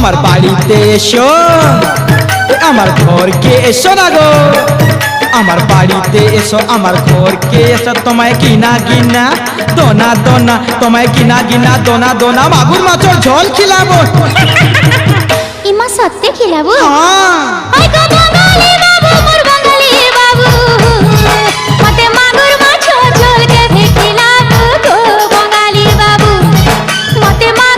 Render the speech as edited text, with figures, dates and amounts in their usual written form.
আমার বাড়িতে এসো, আমার ঘরকে এসো না গো, আমার বাড়িতে এসো, আমার ঘরকে এসো, তোমায় কিনা গিনা দোনা দোনা, তোমায় কিনা গিনা দোনা দোনা মাগুর মাছের ঝোল খিলাবো। ইমা সত্যি খিলাবো? হ্যাঁ।